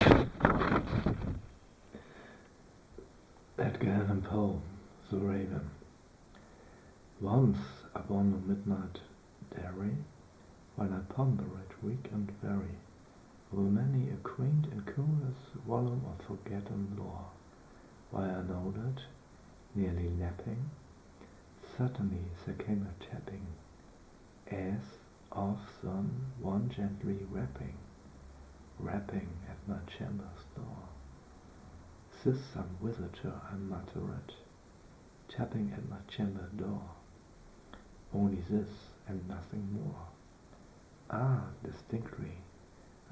Edgar Allan Poe, The Raven. Once upon a midnight dairy, while I ponder it weak and weary, over many a quaint and curious volume of forgotten lore, while I nodded, nearly napping, suddenly there came a tapping, as of one gently rapping at my chamber's door. "'Tis some visitor," I muttered, tapping at my chamber door. Only this, and nothing more. Ah, distinctly,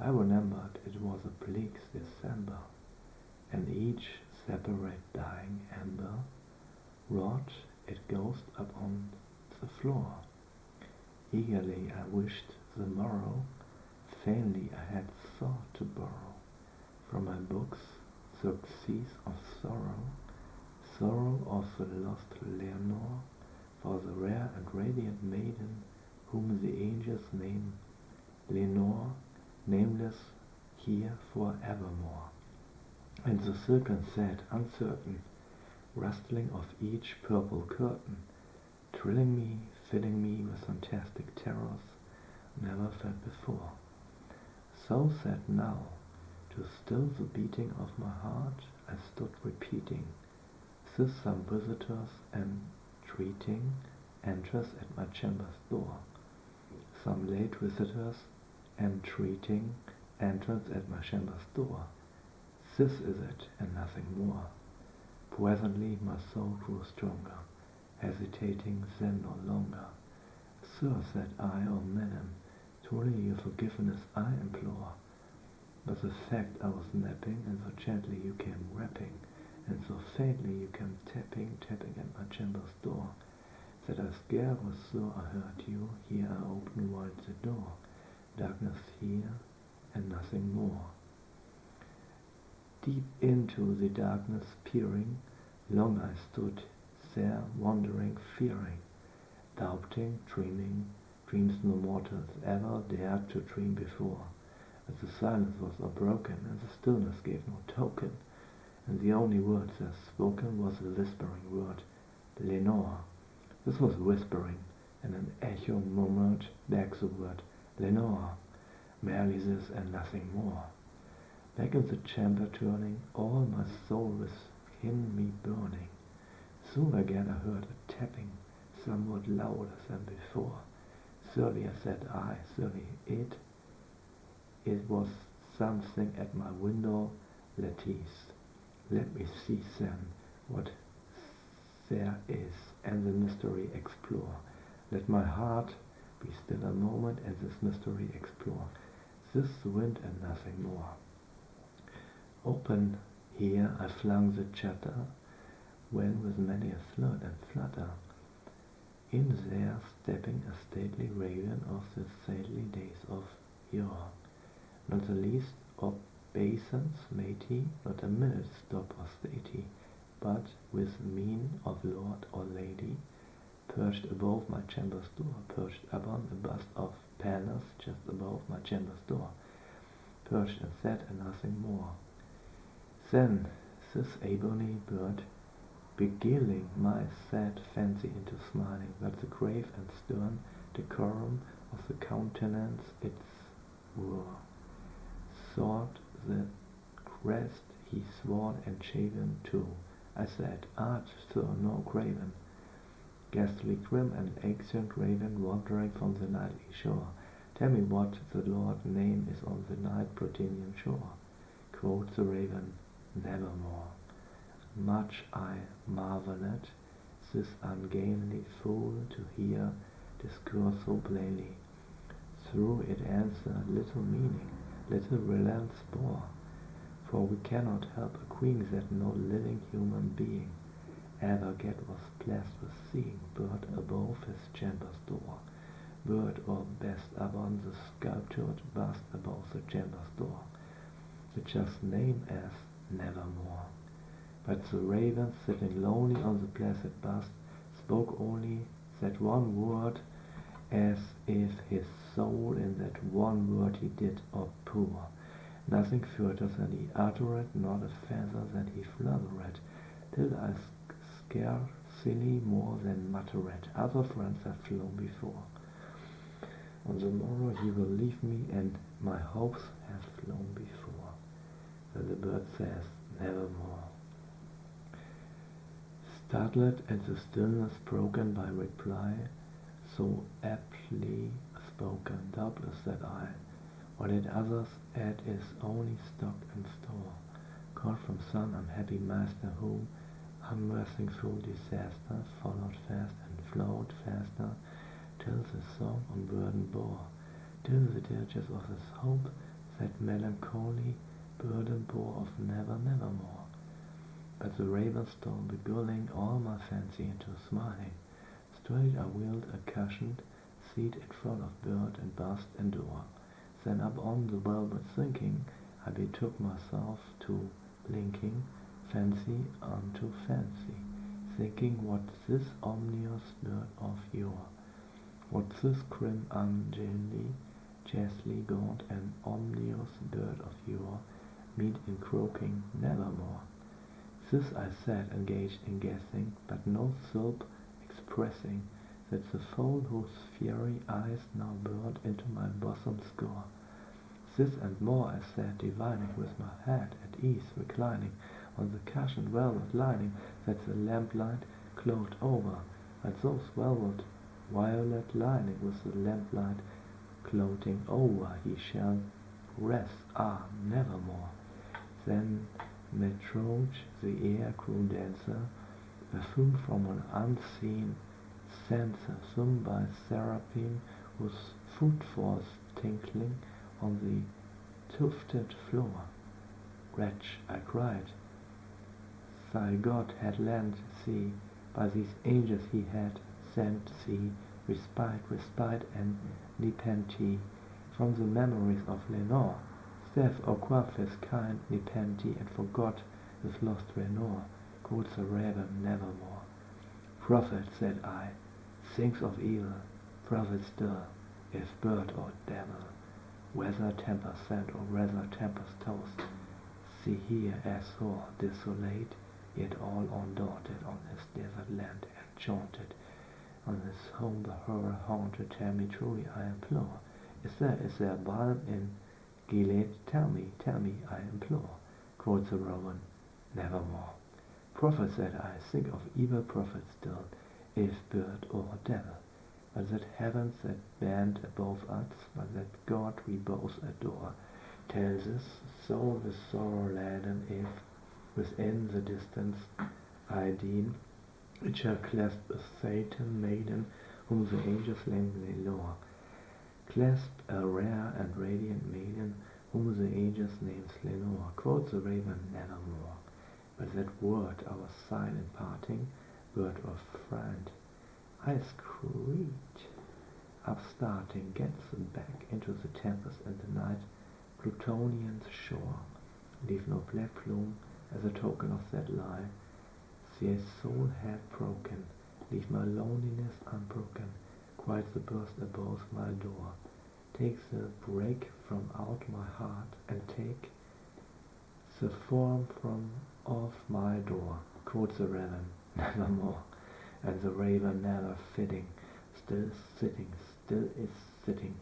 I remembered it was a bleak December, and each separate dying ember wrought its ghost upon the floor. Eagerly I wished the morrow, vainly I had sought to borrow from my books success of sorrow of the lost Leonore, for the rare and radiant maiden whom the angels name Lenore, nameless here for evermore. And the silken sad, uncertain rustling of each purple curtain, thrilling me, filling me with fantastic terrors never felt before. So sad now, to still the beating of my heart, I stood repeating, "'Tis some visitors entreating enters at my chamber's door. Some late visitors entreating entrance at my chamber's door. This is it, and nothing more." Presently my soul grew stronger, hesitating then no longer. "Sir," said I, "or madam, truly your forgiveness I implore. But the fact I was napping, and so gently you came rapping, and so faintly you came tapping at my chamber's door, that I scarce was sure I heard you. Here I opened wide the door. Darkness here, and nothing more." Deep into the darkness peering, long I stood there, wondering, fearing, doubting, dreaming, dreams no mortals ever dared to dream before. But the silence was unbroken, and the stillness gave no token, and the only word there spoken was the whispering word, "Lenore." This was whispering, and an echo murmured back the word, "Lenore." Merely this, and nothing more. Back in the chamber turning, all my soul within me burning. Soon again I heard a tapping, somewhat louder than before. "Surely," said I, "surely it was something at my window lattice. Let me see then what there is, and the mystery explore. Let my heart be still a moment, and this mystery explore. This wind and nothing more." Open here I flung the shutter, when with many a flirt and flutter, in there stepping a stately raven of the stately days of yore. Not the least obeisance made he, not a minute stop or stayed he, but with mien of lord or lady, perched above my chamber's door, perched upon a bust of Pallas just above my chamber's door, perched and said, and nothing more. Then this ebony bird, beguiling my sad fancy into smiling, but the grave and stern decorum of the countenance its wore, sought the crest he swore and shaven too. I said, "Art sir no graven, ghastly grim and ancient raven, wandering from the nightly shore? Tell me what the Lord's name is on the night Protenian shore." Quoth the raven, "Nevermore." Much I marveled this ungainly fool to hear discourse so plainly. Through it answer little meaning, little relance bore. For we cannot help agreeing that no living human being ever yet was blessed with seeing bird above his chamber's door, bird or best upon the sculptured bust above the chamber's door, which just name as Nevermore. But the raven, sitting lonely on the placid bust, spoke only that one word, as if his soul in that one word he did outpour. Nothing further than he uttered, not a feather that he fluttered, till I scarcely more than muttered, other friends have flown before. On the morrow he will leave me, and my hopes have flown before. But the bird says, nevermore. Startled at the stillness broken by reply, so aptly spoken, doubtless said I, what at others add is only stock and store, caught from some unhappy master whom, unmercing through disaster, followed fast and flowed faster, till the song on burden bore, till the dirges of his hope that melancholy burden bore of never, nevermore. But the raven stole beguiling all my fancy into smiling. Straight I wheeled a cushioned seat in front of bird and bust and door. Then up on the velvet thinking, I betook myself to blinking fancy unto fancy, thinking what this omnious bird of yore, what this grim angeli, justly gaunt and omnious bird of yore, meet in croaking nevermore. This I sat engaged in guessing, but no syllable expressing that the fowl whose fiery eyes now burnt into my bosom score. This and more I sat divining, with my head at ease reclining on the cushioned velvet lining that the lamplight cloaked over, but those velvet violet lining with the lamplight clothing over, he shall rest, nevermore. Then methought the air grew denser, perfumed from an unseen censer, sung by seraphim whose footfalls tinkling on the tufted floor. Wretch, I cried, thy God had lent thee, by these angels he had sent thee, respite and nepenthe from the memories of Lenore. Death, O quaff his kind nepenthe, and forgot his lost Lenore, quoth the raven nevermore. Prophet, said I, things of evil, prophet still, if bird or devil, whether tempest sent or whether tempest tossed, see here as Thor, desolate, yet all undaunted, on his desert land enchanted, on his home the horror haunted. Tell me truly, I implore, is there balm in Gilead? Tell me, I implore, quoth the raven, nevermore. Prophet, said I, think of evil prophet still, if bird or devil, but that heavens that band above us, but that God we both adore, tells us so with sorrow laden, if within the distance I deem it shall clasp a Satan maiden whom the angels lamely lure, clasp a rare and radiant maiden whom the angels names Lenore. Quoth the raven, nevermore. But that word, our silent parting, word of friend, I screech, upstarting, gets back into the tempest and the night, Plutonian's shore. Leave no black plume as a token of that lie. See a soul had broken, leave my loneliness unbroken, quiet the burst above my door. Take the break from out my heart, and take the form from off my door. Quoth the raven, nevermore. And the raven, never fitting, still is sitting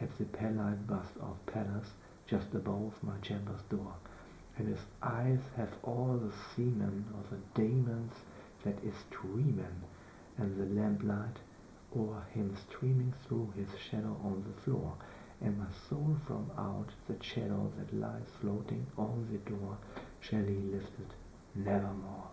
at the pallid bust of Pallas, just above my chamber's door. And his eyes have all the semen of a daemons that is dreamin', and the lamplight o'er him streaming through his shadow on the floor, and my soul from out the shadow that lies floating on the door shall he lifted nevermore.